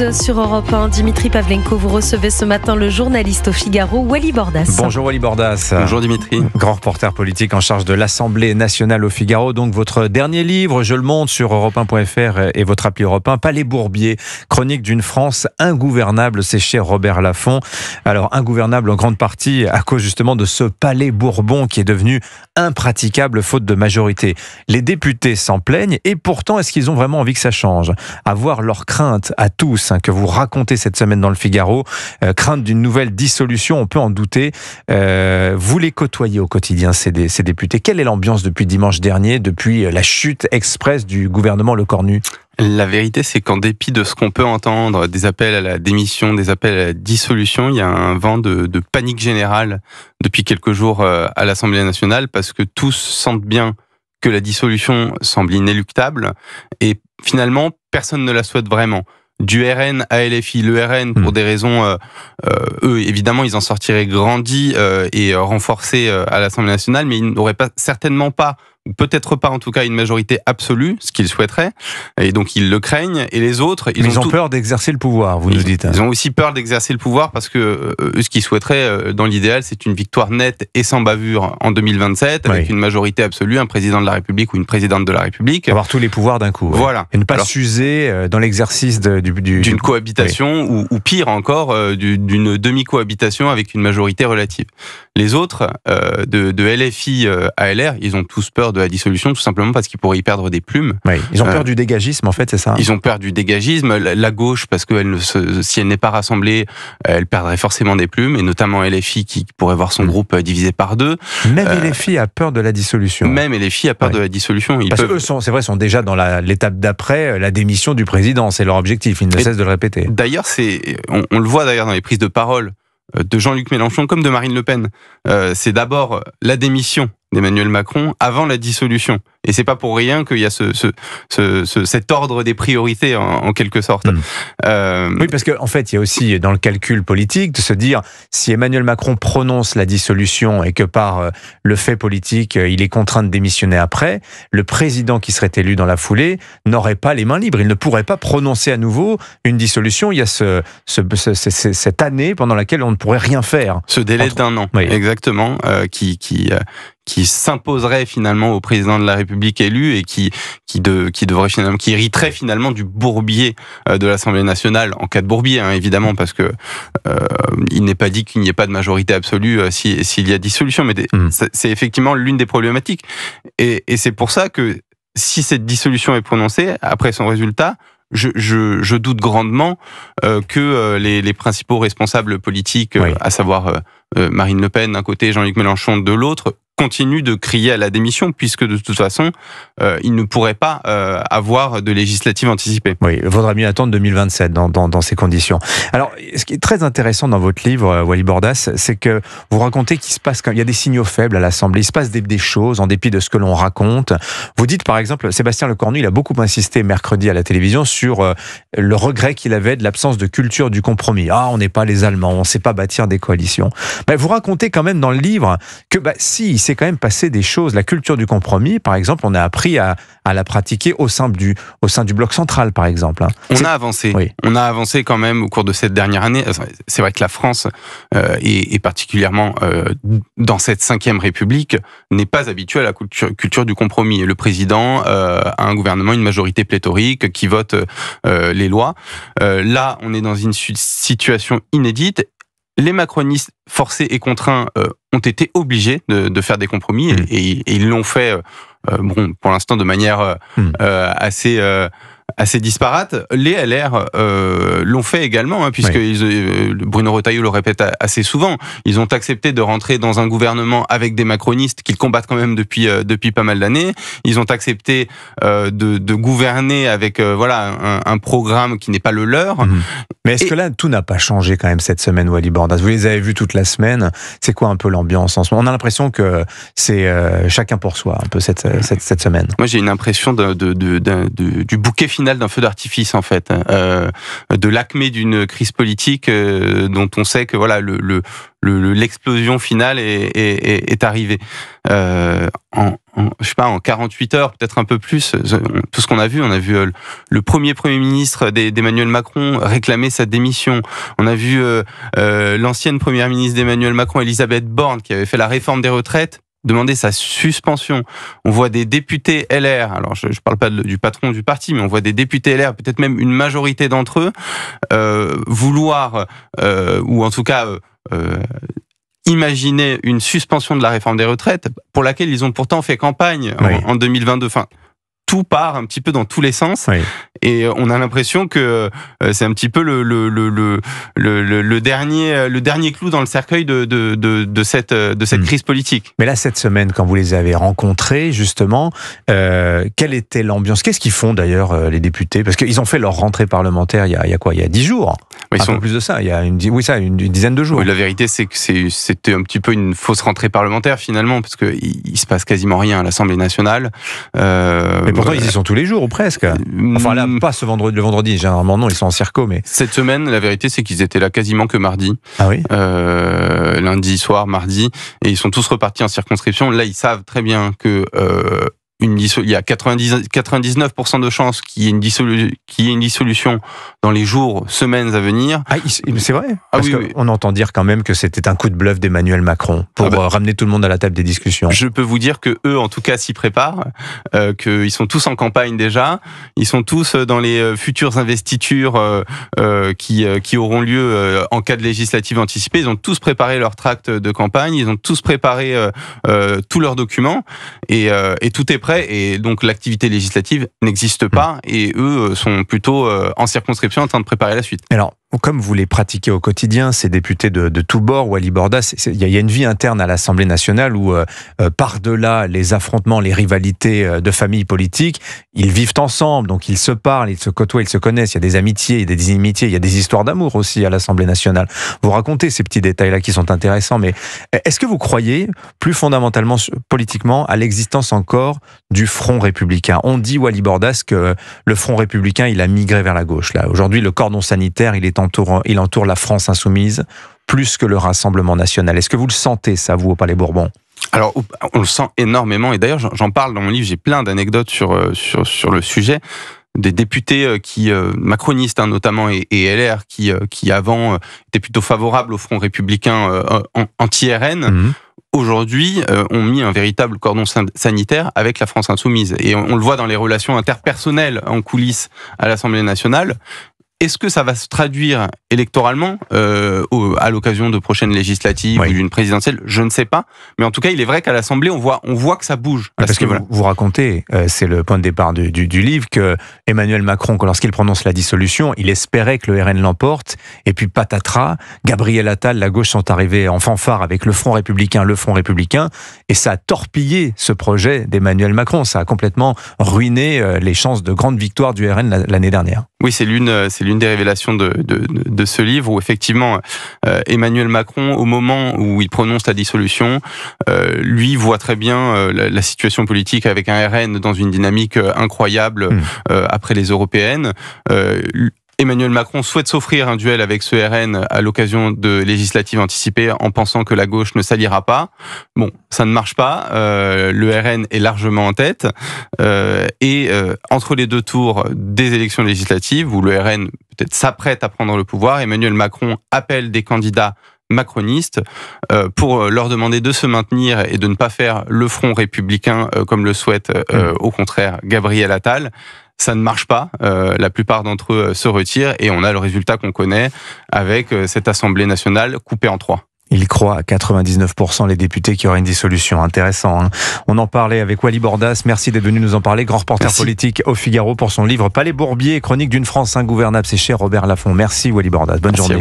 12 sur Europe 1. Dimitri Pavlenko, vous recevez ce matin le journaliste au Figaro, Wally Bordas. Bonjour Wally Bordas. Bonjour Dimitri. Grand reporter politique en charge de l'Assemblée nationale au Figaro. Donc votre dernier livre, je le montre sur europe1.fr et votre appli Europe 1, Palais Bourbier, chronique d'une France ingouvernable, c'est chez Robert Laffont. Alors ingouvernable en grande partie à cause justement de ce palais Bourbon qui est devenu impraticable faute de majorité. Les députés s'en plaignent et pourtant est-ce qu'ils ont vraiment envie que ça change ? À voir leurs craintes à tous que vous racontez cette semaine dans le Figaro, crainte d'une nouvelle dissolution, on peut en douter. Vous les côtoyez au quotidien, ces députés. Quelle est l'ambiance depuis dimanche dernier, depuis la chute express du gouvernement Lecornu ? La vérité, c'est qu'en dépit de ce qu'on peut entendre, des appels à la démission, des appels à la dissolution, il y a un vent de panique générale depuis quelques jours à l'Assemblée nationale parce que tous sentent bien que la dissolution semble inéluctable et finalement, personne ne la souhaite vraiment. Du RN à LFI, le RN pour des raisons, eux évidemment ils en sortiraient grandis et renforcés à l'Assemblée nationale, mais ils n'auraient certainement pas, ou peut-être pas en tout cas une majorité absolue, ce qu'ils souhaiteraient, et donc ils le craignent, et les autres... Ils ont peur d'exercer le pouvoir, vous nous dites. Ils ont aussi peur d'exercer le pouvoir parce que eux, ce qu'ils souhaiteraient dans l'idéal, c'est une victoire nette et sans bavure en 2027, avec une majorité absolue, un président de la République ou une présidente de la République. Avoir tous les pouvoirs d'un coup. Voilà. Et ne pas s'user dans l'exerce d'une cohabitation ou pire encore, d'une demi-cohabitation avec une majorité relative. Les autres, de LFI à LR, ils ont tous peur de la dissolution, tout simplement parce qu'ils pourraient y perdre des plumes. Oui, ils ont peur du dégagisme, en fait, c'est ça ? Ils ont peur du dégagisme. La gauche, parce que si elle n'est pas rassemblée, elle perdrait forcément des plumes, et notamment LFI qui pourrait voir son groupe divisé par deux. Même LFI a peur de la dissolution. Même LFI a peur de la dissolution. Parce qu'eux, c'est vrai, sont déjà dans l'étape d'après, la démission du président. C'est leur objectif, ils ne cessent de le répéter. D'ailleurs, on le voit d'ailleurs dans les prises de parole de Jean-Luc Mélenchon comme de Marine Le Pen. C'est d'abord la démission d'Emmanuel Macron avant la dissolution. Et c'est pas pour rien qu'il y a cet ordre des priorités en quelque sorte. Oui, parce qu'en fait, il y a aussi dans le calcul politique de se dire si Emmanuel Macron prononce la dissolution et que par le fait politique, il est contraint de démissionner après, le président qui serait élu dans la foulée n'aurait pas les mains libres. Il ne pourrait pas prononcer à nouveau une dissolution. Il y a cette année pendant laquelle on ne pourrait rien faire. Ce délai d'un an, exactement, qui s'imposerait finalement au président de la République élu et qui hériterait finalement du bourbier de l'Assemblée nationale en cas de bourbier, évidemment, parce que il n'est pas dit qu'il n'y ait pas de majorité absolue s'il y a dissolution, mais c'est effectivement l'une des problématiques. Et c'est pour ça que si cette dissolution est prononcée, après son résultat, je doute grandement que les principaux responsables politiques, à savoir Marine Le Pen d'un côté, Jean-Luc Mélenchon de l'autre, continue de crier à la démission, puisque de toute façon, il ne pourrait pas avoir de législative anticipée. Oui, il vaudrait mieux attendre 2027 dans ces conditions. Alors, ce qui est très intéressant dans votre livre, Wally Bordas, c'est que vous racontez qu'il y a des signaux faibles à l'Assemblée, il se passe des choses en dépit de ce que l'on raconte. Vous dites, par exemple, Sébastien Lecornu, il a beaucoup insisté mercredi à la télévision sur le regret qu'il avait de l'absence de culture du compromis. On n'est pas les Allemands, on ne sait pas bâtir des coalitions. Vous racontez quand même dans le livre que si, il s'est quand même passé des choses. La culture du compromis, par exemple, on a appris à la pratiquer au sein du bloc central, par exemple. On a avancé. Oui. On a avancé quand même au cours de cette dernière année. C'est vrai que la France, et particulièrement dans cette 5e République, n'est pas habituée à la culture du compromis. Le président a un gouvernement, une majorité pléthorique qui vote les lois. Là, on est dans une situation inédite. Les macronistes forcés et contraints ont été obligés de faire des compromis et ils l'ont fait, pour l'instant de manière assez disparate. Les LR l'ont fait également, puisque Bruno Retailleau le répète assez souvent. Ils ont accepté de rentrer dans un gouvernement avec des macronistes qu'ils combattent quand même depuis pas mal d'années. Ils ont accepté de gouverner avec un programme qui n'est pas le leur. Mais est-ce que là, tout n'a pas changé quand même cette semaine, Wally Bordas ? Vous les avez vus toute la semaine. C'est quoi un peu l'ambiance en ce moment ? On a l'impression que c'est chacun pour soi, un peu cette semaine. Moi, j'ai une impression du bouquet final finale d'un feu d'artifice en fait, de l'acmé d'une crise politique dont on sait que voilà l'explosion finale est arrivée. Je sais pas, en 48 heures, peut-être un peu plus, tout ce qu'on a vu, on a vu le premier ministre d'Emmanuel Macron réclamer sa démission. On a vu l'ancienne première ministre d'Emmanuel Macron, Elisabeth Borne, qui avait fait la réforme des retraites, demander sa suspension. On voit des députés LR, alors je parle pas du patron du parti, mais on voit des députés LR, peut-être même une majorité d'entre eux, vouloir, ou en tout cas imaginer une suspension de la réforme des retraites, pour laquelle ils ont pourtant fait campagne en 2022. Enfin, tout part un petit peu dans tous les sens. Oui. Et on a l'impression que c'est un petit peu le dernier clou dans le cercueil de cette crise politique. Mais là, cette semaine, quand vous les avez rencontrés, justement, quelle était l'ambiance? Qu'est-ce qu'ils font d'ailleurs, les députés? Parce qu'ils ont fait leur rentrée parlementaire il y a quoi? Il y a 10 jours. Oui, un peu plus de ça, il y a une dizaine de jours. Oui, la vérité, c'est que c'était un petit peu une fausse rentrée parlementaire, finalement, parce qu'il se passe quasiment rien à l'Assemblée nationale. Mais pourtant, ils y sont tous les jours, ou presque. Enfin, là, pas le vendredi, généralement, non, ils sont en circo, mais... Cette semaine, la vérité, c'est qu'ils étaient là quasiment que mardi. Ah oui? Lundi soir, mardi, et ils sont tous repartis en circonscription. Là, ils savent très bien que... il y a 99% de chances qu'il y ait une dissolution dans les jours, semaines à venir. Ah, c'est vrai? Parce qu'on entend dire quand même que c'était un coup de bluff d'Emmanuel Macron pour ramener tout le monde à la table des discussions. Je peux vous dire que eux, en tout cas, s'y préparent, qu'ils sont tous en campagne déjà, ils sont tous dans les futures investitures qui auront lieu en cas de législative anticipée. Ils ont tous préparé leur tract de campagne, ils ont tous préparé tous leurs documents, et tout est prêt. Et donc l'activité législative n'existe pas, et eux sont plutôt en circonscription en train de préparer la suite. Alors, comme vous les pratiquez au quotidien, ces députés de tous bords, Wally Bordas, il y a une vie interne à l'Assemblée nationale où, par-delà les affrontements, les rivalités de familles politiques, ils vivent ensemble, donc ils se parlent, ils se côtoient, ils se connaissent, il y a des amitiés, il y a des inimitiés, il y a des histoires d'amour aussi à l'Assemblée nationale. Vous racontez ces petits détails-là qui sont intéressants, mais est-ce que vous croyez, plus fondamentalement, politiquement, à l'existence encore du Front républicain? On dit, Wally Bordas, que le Front républicain, il a migré vers la gauche. Là, aujourd'hui, le cordon sanitaire, il entoure la France insoumise plus que le Rassemblement national. Est-ce que vous le sentez, ça, vous, au Palais Bourbon? Alors, on le sent énormément, et d'ailleurs, j'en parle dans mon livre, j'ai plein d'anecdotes sur le sujet, des députés macronistes notamment, et LR, qui avant étaient plutôt favorables au Front républicain anti-RN, aujourd'hui, ont mis un véritable cordon sanitaire avec la France insoumise. Et on le voit dans les relations interpersonnelles en coulisses à l'Assemblée nationale. Est-ce que ça va se traduire électoralement à l'occasion de prochaines législatives ou d'une présidentielle? Je ne sais pas. Mais en tout cas, il est vrai qu'à l'Assemblée, on voit que ça bouge. Parce que vous racontez, c'est le point de départ du livre, que Emmanuel Macron, lorsqu'il prononce la dissolution, il espérait que le RN l'emporte. Et puis patatras, Gabriel Attal, la gauche sont arrivés en fanfare avec le Front républicain. Et ça a torpillé ce projet d'Emmanuel Macron. Ça a complètement ruiné les chances de grande victoire du RN l'année dernière. Oui, c'est l'une des révélations de ce livre, où effectivement Emmanuel Macron, au moment où il prononce la dissolution, lui voit très bien la situation politique avec un RN dans une dynamique incroyable après les européennes. Emmanuel Macron souhaite s'offrir un duel avec ce RN à l'occasion de législatives anticipées en pensant que la gauche ne s'alliera pas. Bon, ça ne marche pas. Le RN est largement en tête. Entre les deux tours des élections législatives, où le RN peut-être s'apprête à prendre le pouvoir, Emmanuel Macron appelle des candidats macronistes pour leur demander de se maintenir et de ne pas faire le Front républicain comme le souhaite au contraire Gabriel Attal. Ça ne marche pas, la plupart d'entre eux se retirent, et on a le résultat qu'on connaît avec cette Assemblée nationale coupée en trois. Il croit à 99% les députés qu'il y aura une dissolution. Intéressant, hein. On en parlait avec Wally Bordas. Merci d'être venu nous en parler. Grand reporter politique au Figaro pour son livre Palais Bourbier, chronique d'une France ingouvernable. C'est chez Robert Laffont. Merci Wally Bordas. Bonne journée.